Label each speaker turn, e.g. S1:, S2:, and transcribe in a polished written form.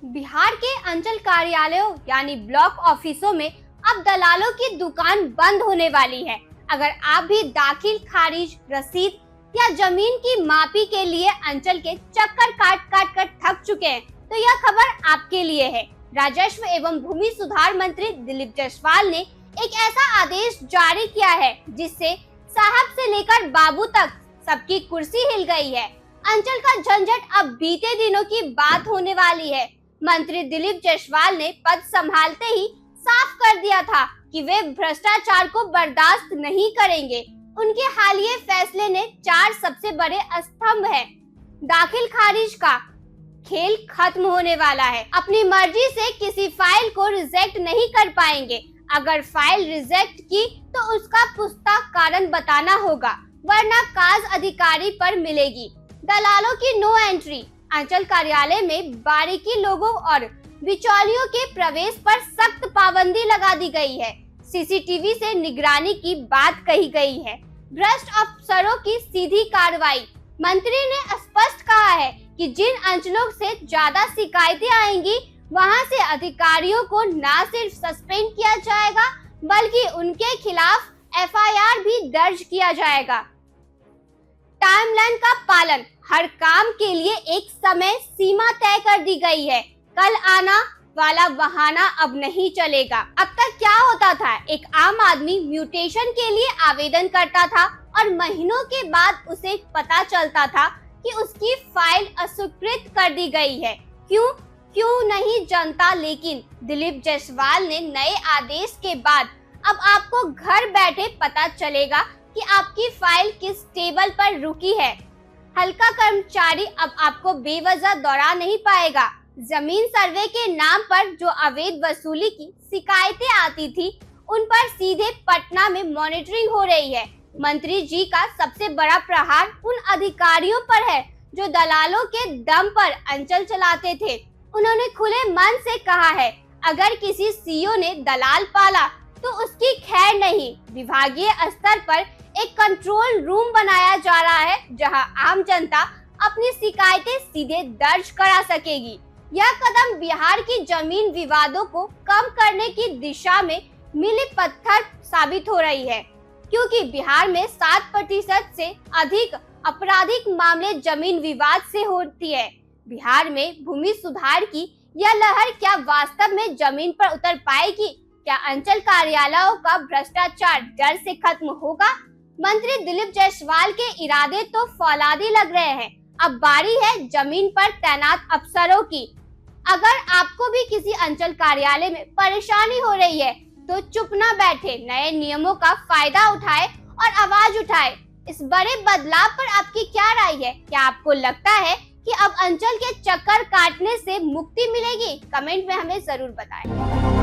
S1: बिहार के अंचल कार्यालयों यानी ब्लॉक ऑफिसों में अब दलालों की दुकान बंद होने वाली है। अगर आप भी दाखिल खारिज, रसीद या जमीन की मापी के लिए अंचल के चक्कर काट काट कर थक चुके हैं, तो यह खबर आपके लिए है। राजस्व एवं भूमि सुधार मंत्री दिलीप जायसवाल ने एक ऐसा आदेश जारी किया है जिससे साहब से लेकर बाबू तक सबकी कुर्सी हिल गई है। अंचल का झंझट अब बीते दिनों की बात होने वाली है। मंत्री दिलीप जायसवाल ने पद संभालते ही साफ कर दिया था कि वे भ्रष्टाचार को बर्दाश्त नहीं करेंगे। उनके हालिया फैसले ने 4 सबसे बड़े स्तंभ हैं। दाखिल खारिज का खेल खत्म होने वाला है। अपनी मर्जी से किसी फाइल को रिजेक्ट नहीं कर पाएंगे। अगर फाइल रिजेक्ट की तो उसका पुख्ता कारण बताना होगा, वरना काज अधिकारी पर मिलेगी। दलालों की नो एंट्री। अंचल कार्यालय में बारीकी लोगों और बिचौलियों के प्रवेश पर सख्त पाबंदी लगा दी गई है। सीसीटीवी से निगरानी की बात कही गई है। भ्रष्ट अफसरों की सीधी कार्रवाई। मंत्री ने स्पष्ट कहा है कि जिन अंचलों से ज्यादा शिकायतें आएंगी, वहां से अधिकारियों को न सिर्फ सस्पेंड किया जाएगा, बल्कि उनके खिलाफ एफआईआर भी दर्ज किया जाएगा। टाइमलाइन का पालन। हर काम के लिए एक समय सीमा तय कर दी गई है। कल आना वाला बहाना अब नहीं चलेगा। अब तक क्या होता था, एक आम आदमी म्यूटेशन के लिए आवेदन करता था और महीनों के बाद उसे पता चलता था कि उसकी फाइल अस्वीकृत कर दी गई है। क्यों नहीं जानता, लेकिन दिलीप जायसवाल ने नए आदेश के बाद अब आपको घर बैठे पता चलेगा कि आपकी फाइल किस टेबल पर रुकी है। हल्का कर्मचारी अब आपको बेवजह दौड़ा नहीं पाएगा। जमीन सर्वे के नाम पर जो अवैध वसूली की शिकायतें आती थी, उन पर सीधे पटना में मॉनिटरिंग हो रही है। मंत्री जी का सबसे बड़ा प्रहार उन अधिकारियों पर है जो दलालों के दम पर अंचल चलाते थे। उन्होंने खुले मन से कहा है, अगर किसी सीईओ ने दलाल पाला तो उसकी खैर नहीं। विभागीय स्तर पर एक कंट्रोल रूम बनाया जा रहा है, जहां आम जनता अपनी शिकायतें सीधे दर्ज करा सकेगी। यह कदम बिहार की जमीन विवादों को कम करने की दिशा में मील पत्थर साबित हो रही है, क्योंकि बिहार में 7% से अधिक आपराधिक मामले जमीन विवाद से होती है। बिहार में भूमि सुधार की यह लहर क्या वास्तव में जमीन पर उतर पाएगी? क्या अंचल कार्यालयों का भ्रष्टाचार जड़ से खत्म होगा? मंत्री दिलीप जायसवाल के इरादे तो फौलादी लग रहे हैं। अब बारी है जमीन पर तैनात अफसरों की। अगर आपको भी किसी अंचल कार्यालय में परेशानी हो रही है, तो चुप न बैठे, नए नियमों का फायदा उठाए और आवाज उठाए। इस बड़े बदलाव पर आपकी क्या राय है? क्या आपको लगता है कि अब अंचल के चक्कर काटने से मुक्ति मिलेगी? कमेंट में हमें जरूर बताएं।